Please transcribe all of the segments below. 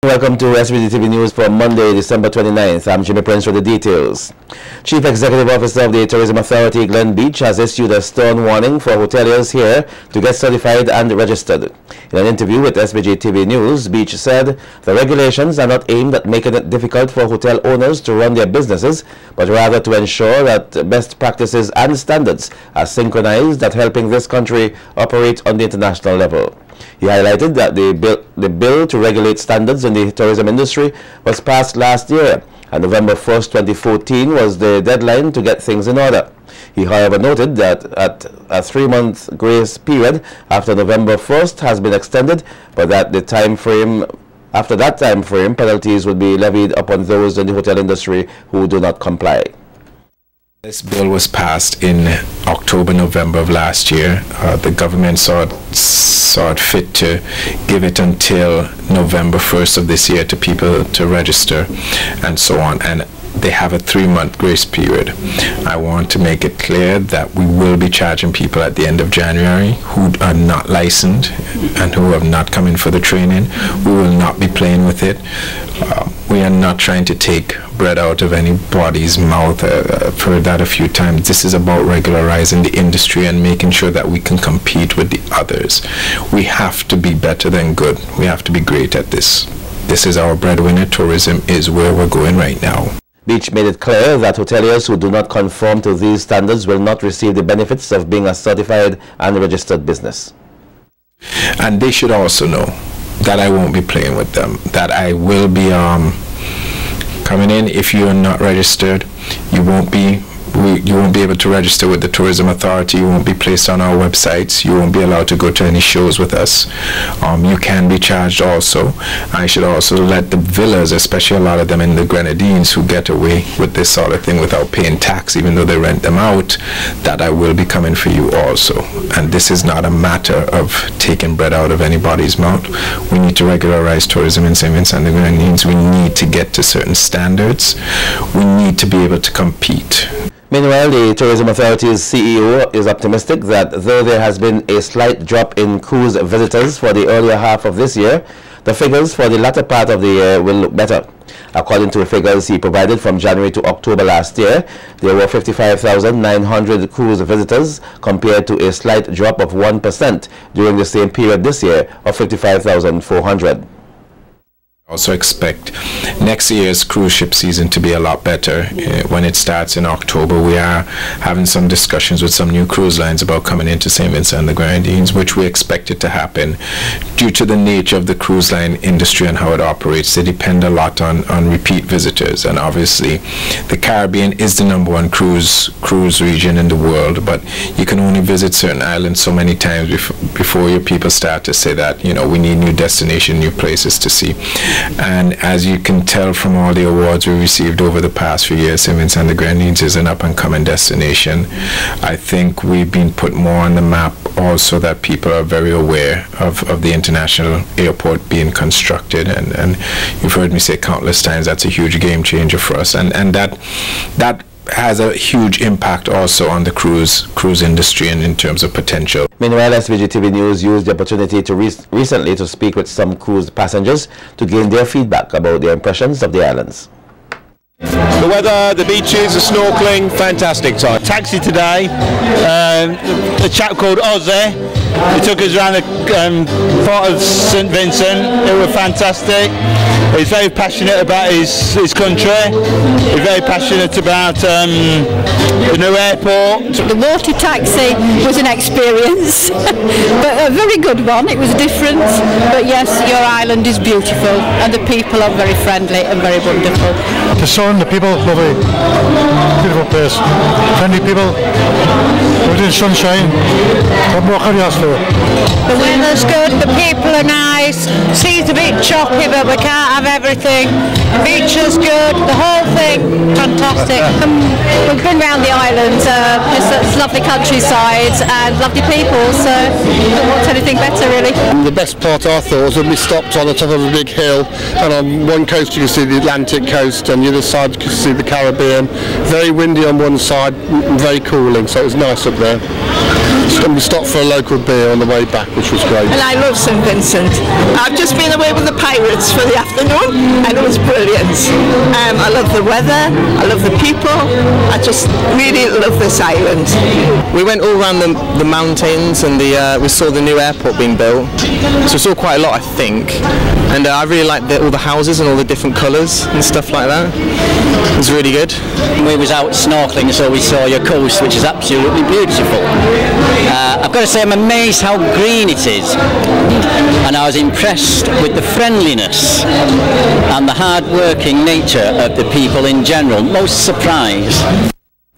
Welcome to SVG-TV News for Monday, December 29th. I'm Jimmy Prince with the details. Chief Executive Officer of the Tourism Authority, Glen Beache, has issued a stern warning for hoteliers here to get certified and registered. In an interview with SVG-TV News, Beache said the regulations are not aimed at making it difficult for hotel owners to run their businesses, but rather to ensure that best practices and standards are synchronized at helping this country operate on the international level. He highlighted that the bill to regulate standards in the tourism industry was passed last year, and November 1st, 2014 was the deadline to get things in order. He, however, noted that a 3-month grace period after November 1st has been extended, but that after that time frame, penalties would be levied upon those in the hotel industry who do not comply. This bill was passed in October, November of last year. The government saw it fit to give it until November 1st of this year to people to register and so on. And they have a 3-month grace period. I want to make it clear that we will be charging people at the end of January who are not licensed and who have not come in for the training. We will not be playing with it. We are not trying to take bread out of anybody's mouth. I've heard that a few times. This is about regularizing the industry and making sure that we can compete with the others. We have to be better than good. We have to be great at this. This is our breadwinner. Tourism is where we're going right now. Beache made it clear that hoteliers who do not conform to these standards will not receive the benefits of being a certified and registered business. And they should also know that I won't be playing with them, that I will be coming in. If you are not registered, you won't be able to register with the Tourism Authority. You won't be placed on our websites. You won't be allowed to go to any shows with us. You can be charged also. I should also let the villas, especially a lot of them in the Grenadines, who get away with this sort of thing without paying tax, even though they rent them out, that I will be coming for you also. And this is not a matter of taking bread out of anybody's mouth. We need to regularize tourism in St. Vincent and the Grenadines. We need to get to certain standards. We need to be able to compete. Meanwhile, the Tourism Authority's CEO is optimistic that though there has been a slight drop in cruise visitors for the earlier half of this year, the figures for the latter part of the year will look better. According to the figures he provided from January to October last year, there were 55,900 cruise visitors compared to a slight drop of 1% during the same period this year of 55,400. Also expect next year's cruise ship season to be a lot better. When it starts in October, we are having some discussions with some new cruise lines about coming into St. Vincent and the Grenadines, which we expect it to happen due to the nature of the cruise line industry and how it operates. They depend a lot on repeat visitors, and obviously the Caribbean is the #1 cruise region in the world, but you can only visit certain islands so many times before your people start to say that, you know, we need new destinations, new places to see. And as you can tell from all the awards we received over the past few years, St. Vincent and the Grenadines is an up-and-coming destination. I think we've been put more on the map also, that people are very aware of the international airport being constructed, and you've heard me say countless times that's a huge game changer for us, and that has a huge impact also on the cruise industry and in terms of potential. Meanwhile, SVG-TV News used the opportunity to recently to speak with some cruise passengers to gain their feedback about their impressions of the islands. The weather, the beaches, the snorkeling, fantastic time. Taxi today, a chap called Ozzy, he took us around the part of St. Vincent. It was fantastic. He's very passionate about his country. He's very passionate about the new airport. The water taxi was an experience, but a very good one. It was different, but yes, your island is beautiful and the people are very friendly and very wonderful. The sun, the people, lovely, beautiful place, friendly people, everything's sunshine. What more can you ask for? The weather's good, the people are nice, sea's a bit choppy but we can't have everything. Beach is good, the whole thing, fantastic. We've been around the island, it's lovely countryside and lovely people, so I don't want anything better really. The best part I thought was when we stopped on the top of a big hill, and on one coast you can see the Atlantic coast and the other side you can see the Caribbean. Very windy on one side, very cooling, so it was nice up there. And we stopped for a local beer on the way back, which was great. And I love St Vincent. I've just been away with the Pirates for the afternoon and it was brilliant. I love the weather, I love the people, I just really love this island. We went all around the mountains and we saw the new airport being built, so we saw quite a lot, I think, and I really liked all the houses and all the different colours and stuff like that. It was really good. We was out snorkeling, so we saw your coast, which is absolutely beautiful. I've got to say I'm amazed how green it is, and I was impressed with the friendliness and the hard-working nature of the people in general. Most surprised.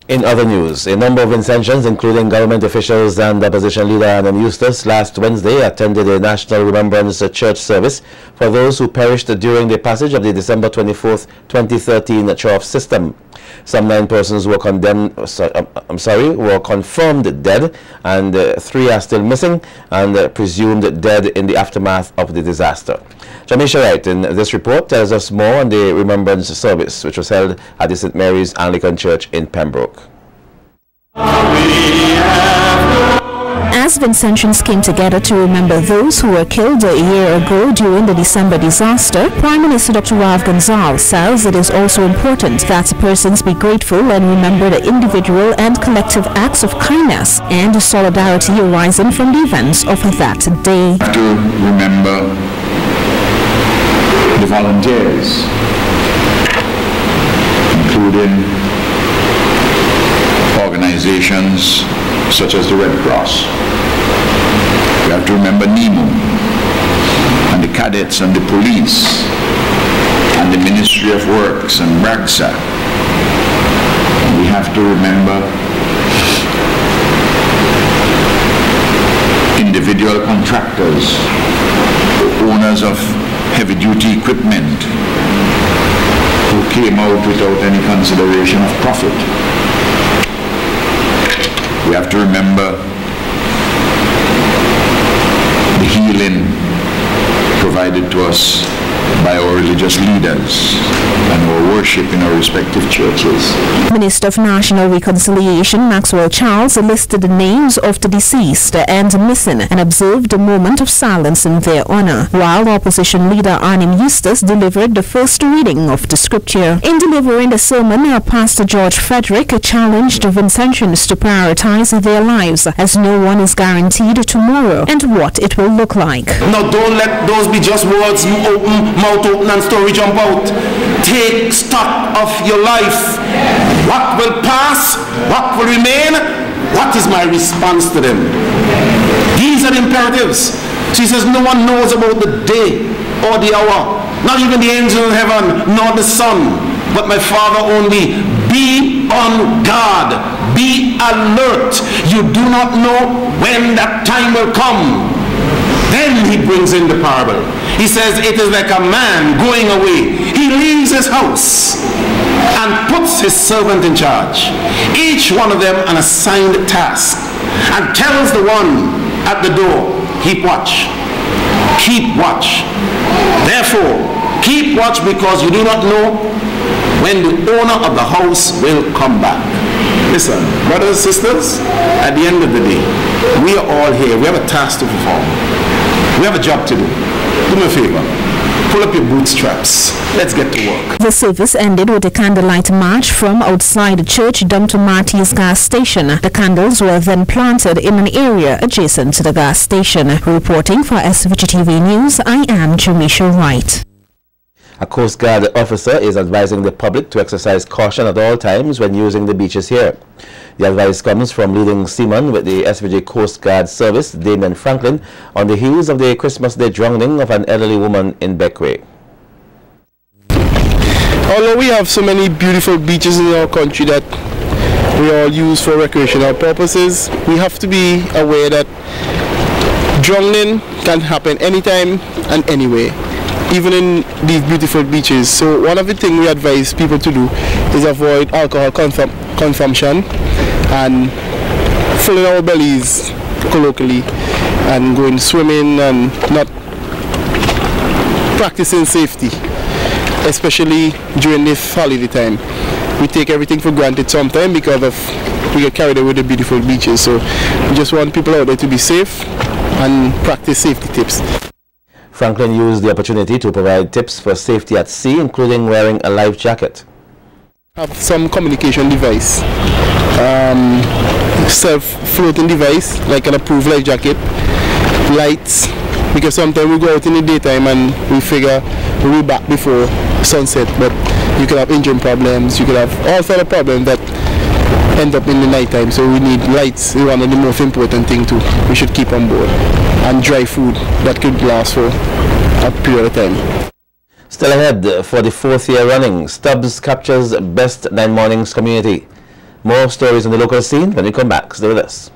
In other news, a number of Vincentians, including government officials and opposition leader Annan Eustace, last Wednesday attended a National Remembrance Church service for those who perished during the passage of the December 24, 2013 trough system. Some 9 persons were were confirmed dead, and 3 are still missing and presumed dead in the aftermath of the disaster. Jamisha Wright in this report tells us more on the Remembrance service, which was held at the St. Mary's Anglican Church in Pembroke. As Vincentians came together to remember those who were killed a year ago during the December disaster, Prime Minister Dr. Rav Gonzalez says it is also important that persons be grateful and remember the individual and collective acts of kindness and solidarity arising from the events of that day. We have to remember the volunteers, including organizations such as the Red Cross. We have to remember NEMO and the cadets and the police and the Ministry of Works and BRAGSA. And we have to remember individual contractors, owners of heavy-duty equipment who came out without any consideration of profit. We have to remember the healing provided to us by our religious leaders and our worship in our respective churches. Minister of National Reconciliation Maxwell Charles listed the names of the deceased and missing and observed a moment of silence in their honor, while opposition leader Annan Eustace delivered the first reading of the scripture. In delivering the sermon, Pastor George Frederick challenged Vincentians to prioritize their lives, as no one is guaranteed tomorrow and what it will look like. Now don't let those be just words, mouth open and story jump out. Take stock of your life. What will pass? What will remain? What is my response to them? These are the imperatives. So he says no one knows about the day or the hour, not even the angels in heaven, nor the Son, but my Father only. Be on guard. Be alert. You do not know when that time will come. Then he brings in the parable. He says it is like a man going away. He leaves his house and puts his servant in charge, each one of them an assigned task, and tells the one at the door, keep watch. Keep watch. Therefore, keep watch, because you do not know when the owner of the house will come back. Listen, brothers and sisters, at the end of the day, we are all here. We have a task to perform. We have a job to do. Do me a favor. Pull up your bootstraps. Let's get to work. The service ended with a candlelight march from outside the church down to Marty's gas station. The candles were then planted in an area adjacent to the gas station. Reporting for SVG-TV News, I am Jamisha Wright. A Coast Guard officer is advising the public to exercise caution at all times when using the beaches here. The advice comes from leading seaman with the SVG Coast Guard Service, Damian Franklyn, on the heels of the Christmas Day drowning of an elderly woman in Beache. Although we have so many beautiful beaches in our country that we all use for recreational purposes, we have to be aware that drowning can happen anytime and anywhere, even in these beautiful beaches. So one of the things we advise people to do is avoid alcohol consumption and filling our bellies colloquially and going swimming and not practicing safety, especially during this holiday time. We take everything for granted sometimes because of we get carried away with the beautiful beaches. So we just want people out there to be safe and practice safety tips. Franklyn used the opportunity to provide tips for safety at sea, including wearing a life jacket. Have some communication device, self-floating device like an approved life jacket, lights, because sometimes we go out in the daytime and we figure we'll be back before sunset, but you could have engine problems, you could have all sort of problems that end up in the nighttime. So we need lights, one of the most important things too we should keep on board, and dry food that could last for a period of time. Still ahead, for the 4th year running, Stubbs captures Best 9 Mornings community. More stories on the local scene when we come back. Stay with us.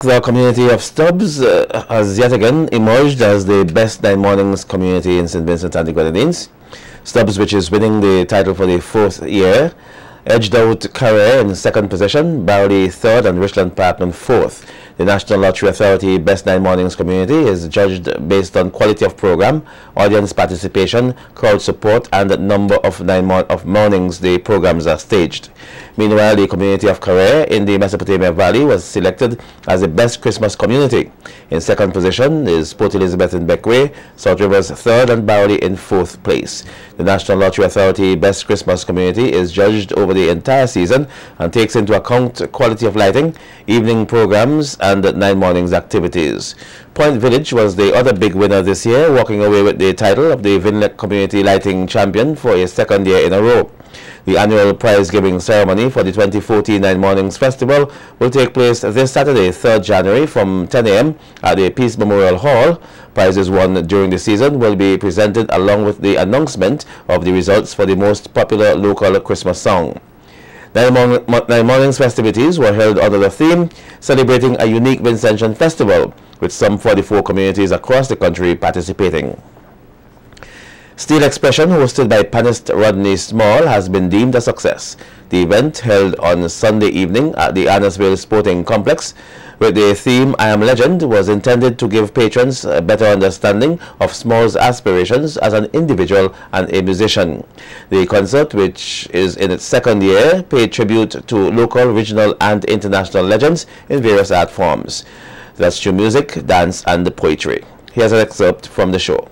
The community of Stubbs has yet again emerged as the Best 9 Mornings community in St. Vincent and the Grenadines. Stubbs, which is winning the title for the 4th year, edged out Carré in 2nd position, Barley 3rd, and Richland Parkman 4th. The National Lottery Authority Best 9 Mornings community is judged based on quality of program, audience participation, crowd support, and the number of mornings the programs are staged. Meanwhile, the community of Carré in the Mesopotamia Valley was selected as the best Christmas community. In 2nd position is Port Elizabeth in Beckway, South Rivers 3rd, and Barley in 4th place. The National Lottery Authority Best Christmas community is judged over the entire season and takes into account quality of lighting, evening programs, and 9 mornings activities. Point Village was the other big winner this year, walking away with the title of the Vinlek Community Lighting Champion for a 2nd year in a row. The annual prize-giving ceremony for the 2014 9 Mornings Festival will take place this Saturday, 3rd January from 10 a.m. at the Peace Memorial Hall. Prizes won during the season will be presented along with the announcement of the results for the most popular local Christmas song. 9 Mornings festivities were held under the theme celebrating a unique Vincentian festival, with some 44 communities across the country participating. Steel Expression, hosted by panelist Rodney Small, has been deemed a success. The event, held on Sunday evening at the Annesville Sporting Complex with the theme I Am Legend, was intended to give patrons a better understanding of Small's aspirations as an individual and a musician. The concert, which is in its 2nd year, paid tribute to local, regional, and international legends in various art forms. That's through music, dance, and poetry. Here's an excerpt from the show.